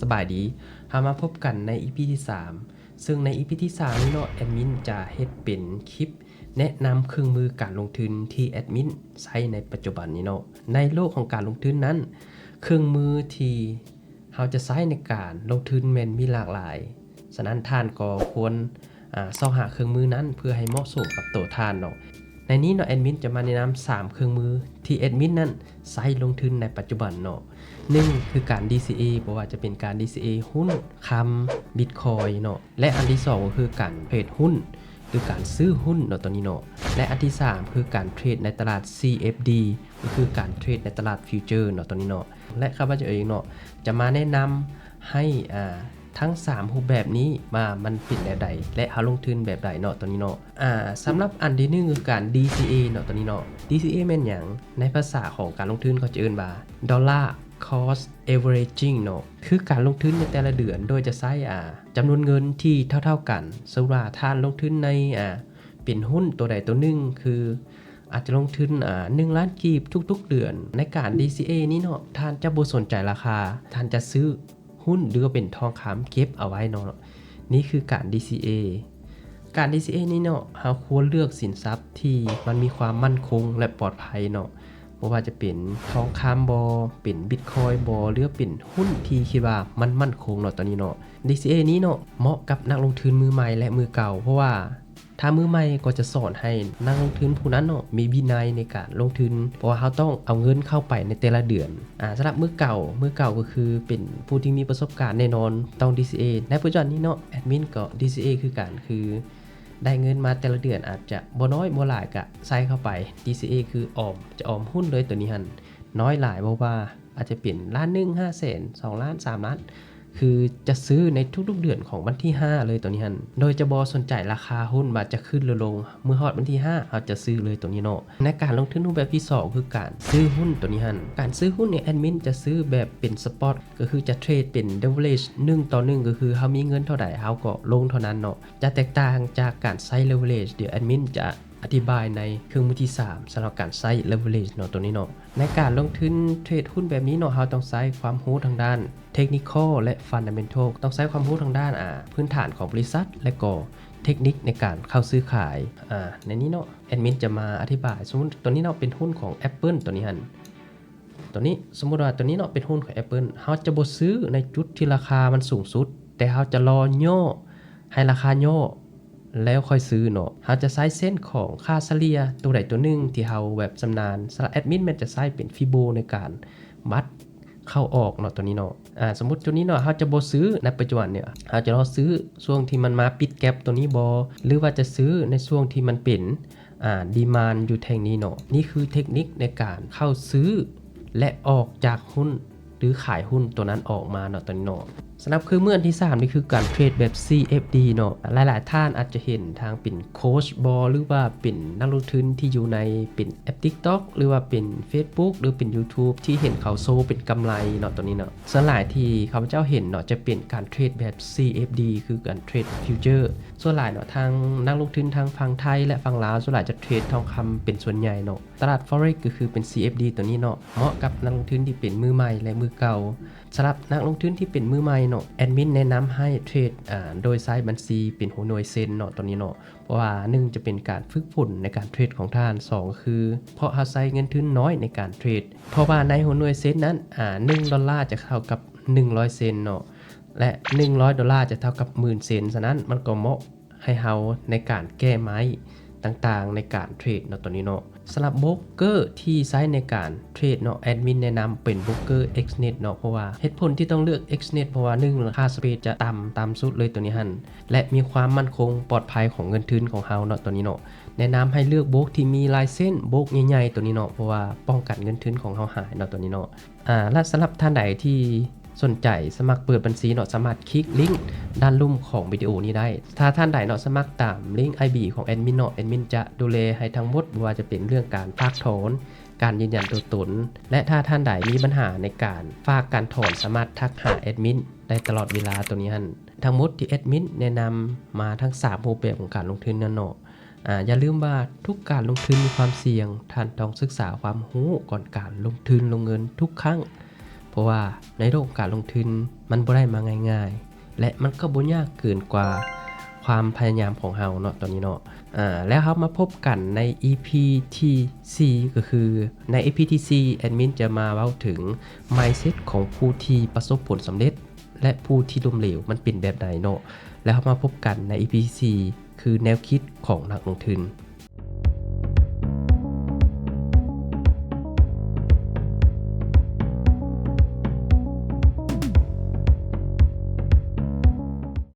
สบายดีมาพบกันใน EP ที่3ซึ่งใน EP ที่3นี้เนาะแอดมินจะเฮ็ดเป็นคลิปแนะนำเครื่องมือการลงทุนที่แอดมินใช้ในปัจจุบันนี้เนาะในโลกของการลงทุนนั้นเครื่องมือที่เราจะใช้ในการลงทุนแม่นมีหลากหลายฉะนั้นท่านก็ควรเสาะหาเครื่องมือนั้นเพื่อให้เหมาะสมกับตัวท่านเนาะในนี้เนาะแอดมินจะมาแนะนำ3เครื่องมือที่แอดมินนั้นใช้ลงทุนในปัจจุบันเนาะ1คือการ DCA เพราะว่าจะเป็นการ DCA หุ้นคำ Bitcoin เนาะและอันที่2ก็คือการเทรดหุ้นคือการซื้อหุ้นเนาะตัวนี้เนาะและอันที่3คือการเทรดในตลาด CFD ก็คือการเทรดในตลาดฟิวเจอร์เนาะตัวนี้เนาะและข้าพเจ้าเองเนาะจะมาแนะนำให้ทั้ง3รูปแบบนี้มันเป็นแบบใดและเฮาลงทุนแบบใดเนาะตัวนี้เนาะสำหรับอันที่1คือการ DCA เนาะตัวนี้เนาะ DCA แม่นหยังในภาษาของการลงทุนเขาจะเอิ้นว่า Dollar Cost Averaging เนาะคือการลงทุนในแต่ละเดือนโดยจะใช้จำนวนเงินที่เท่ากันสมมุติว่าท่านลงทุนในเป็นหุ้นตัวใดตัวหนึ่งคืออาจจะลงทุน1ล้านกีบทุกๆเดือนในการ DCA นี้เนาะท่านจะบ่สนใจราคาท่านจะซื้อหุ้นหรือว่าเป็นทองคำเก็บเอาไว้เนาะนี่คือการ DCA การ DCA นี้เนาะเราควรเลือกสินทรัพย์ที่มันมีความมั่นคงและปลอดภัยเนาะบ่ว่าจะเป็นทองคำบ่เป็น Bitcoin บ่หรือเป็นหุ้นที่คิดว่ามันมั่นคงเนาะตอนนี้เนาะ DCA นี้เนาะเหมาะกับนักลงทุนมือใหม่และมือเก่าเพราะว่าถ้ามือใหม่ก็จะสอนให้นักลงทุนผู้นั้นเนาะมีวินัยในการลงทุนเพราะว่าเขาต้องเอาเงินเข้าไปในแต่ละเดือนสำหรับมือเก่าก็คือเป็นผู้ที่มีประสบการณ์แน่นอนต้อง DCA ในปัจจุบันนี้เนาะแอดมินก็ DCA คือกันคือได้เงินมาแต่ละเดือนอาจจะบ่น้อยบ่หลายก็ใส่เข้าไป DCA คือจะออมหุ้นเลยตัวนี้หั่นน้อยหลายบ่ว่าอาจจะเป็นล้าน1 500,000 2ล้าน3ล้านคือจะซื้อในทุกๆเดือนของวันที่5เลยตัวนี้หั่นโดยจะบ่สนใจราคาหุ้นว่าจะขึ้นหรือลงเมื่อฮอดวันที่5เราจะซื้อเลยตัวนี้เนาะในการลงทุนรูปแบบที่2คือการซื้อหุ้นตัวนี้หั่นการซื้อหุ้นเนี่ยแอดมินจะซื้อแบบเป็นสปอตก็คือจะเทรดเป็น leverage 1 ต่อ 1ก็คือเฮามีเงินเท่าใดเฮาก็ลงเท่านั้นเนาะจะแตกต่างจากการใช้ leverage เดี๋ยวแอดมินจะอธิบายในเครื่องมือที่3สำหรับการใช้ leverage เนาะตัวนี้เนาะในการลงทุนเทรดหุ้นแบบนี้เนาะเราต้องใช้ความรู้ทางด้านเทคนิคอลและ fundamental ต้องใช้ความรู้ทางด้านพื้นฐานของบริษัทและก็เทคนิคในการเข้าซื้อขายในนี้เนาะแอดมินจะมาอธิบายสมมุติตัวนี้เนาะเป็นหุ้นของ Apple ตัวนี้หั่นตัวนี้สมมุติว่าตัวนี้เนาะเป็นหุ้นของ Apple เฮาจะบ่ซื้อในจุดที่ราคามันสูงสุดแต่เฮาจะรอย่อให้ราคาย่อแล้วค่อยซื้อเนาะเฮาจะใช้เส้นของค่าเฉลี่ยตัวใดตัวหนึ่งที่เฮาแบบชำนาญสำหรับแอดมินมันจะใช้เป็นฟิโบในการวัดเข้าออกเนาะตัวนี้เนาะสมมุติตัวนี้เนาะเฮาจะบ่ซื้อในปัจจุบันเนี่ยเฮาจะรอซื้อช่วงที่มันมาปิดแก็ปตัวนี้บ่หรือว่าจะซื้อในช่วงที่มันเป็นดีมานด์อยู่แท่งนี้เนาะนี่คือเทคนิคในการเข้าซื้อและออกจากหุ้นหรือขายหุ้นตัวนั้นออกมาเนาะตัวนี้เนาะสำหรับเครื่องมือที่3นี่คือการเทรดแบบ CFD เนาะหลายๆท่านอาจจะเห็นทางเป็นโค้ชบอหรือว่าเป็นนักลงทุนที่อยู่ในเป็นแอป TikTok หรือว่าเป็น Facebook หรือเป็น YouTube ที่เห็นเขาโซเป็นกำไรเนาะตัวนี้เนาะส่วนหลายที่ข้าพเจ้าเห็นเนาะจะเป็นการเทรดแบบ CFD คือการเทรดฟิวเจอร์ส่วนหลายเนาะทางนักลงทุนทางฝั่งไทยและฝั่งลาวส่วนหลายจะเทรดทองคำเป็นส่วนใหญ่เนาะตลาด Forex ก็คือเป็น CFD ตัวนี้เนาะเหมาะกับนักลงทุนที่เป็นมือใหม่และมือเก่าสำหรับนักลงทุนที่เป็นมือใหม่เนาะแอดมินแนะนำให้เทรดโดยใช้บัญชีเป็นหัวหน่วยเซนเนาะตัวนี้เนาะเพราะว่า1จะเป็นการฝึกฝนในการเทรดของท่าน2คือเพราะเฮาใช้เงินทุนน้อยในการเทรดเพราะว่าในหัวหน่วยเซนนั้น1ดอลลาร์จะเท่ากับ100เซนเนาะและ100ดอลลาร์จะเท่ากับ10,000เซนฉะนั้นมันก็เหมาะให้เฮาในการแก้ไม้ต่างๆในการเทรดเนาะตัวนี้เนาะสำหรับโบรกเกอร์ที่ใช้ในการเทรดเนาะแอดมินแนะนำเป็นโบรกเกอร์ XNet เนาะเพราะว่าเหตุผลที่ต้องเลือก XNet เพราะว่า1ราคาสเปรดจะต่ำสุดเลยตัวนี้หั่นและมีความมั่นคงปลอดภัยของเงินทุนของเฮาเนาะตัวนี้เนาะแนะนำให้เลือกโบรกที่มีลายเส้นโบรกใหญ่ๆตัวนี้เนาะเพราะว่าป้องกันเงินทุนของเฮาหายเนาะตัวนี้เนาะและสำหรับท่านใดที่สนใจสมัครเปิดบัญชีเนาะสามารถคลิกลิงก์ด้านลุ่มของวิดีโอนี้ได้ถ้าท่านใดเนาะสมัครตามลิงก์ IB ของแอดมินเนาะแอดมินจะดูแลให้ทั้งหมดบ่ว่าจะเป็นเรื่องการฝากถอนการยืนยันตัวตนและถ้าท่านใดมีปัญหาในการฝากการถอนสามารถทักหาแอดมินได้ตลอดเวลาตัวนี้หั่นทั้งหมดที่แอดมินแนะนำมาทั้ง3รูปแบบของการลงทุนนั่นเนาะอย่าลืมว่าทุกการลงทุนมีความเสี่ยงท่านต้องศึกษาความรู้ก่อนการลงทุนลงเงินทุกครั้งเพ ราะว่าในโลกการลงทุนมันบ่ได้มาง่ายๆและมันก็บ่ยากเกินกว่าความพยายามของเราเนาะตอนนี้เนาะแล้วเรามาพบกันใน EP ที่4ก็คือใน EP ที่4แอดมินจะมาเว้าถึง mindset ของผู้ที่ประสบผลสำเร็จและผู้ที่ล้มเหลวมันเป็นแบบใดเนาะแล้วเรามาพบกันใน EP ที่4คือแนวคิดของนักลงทุน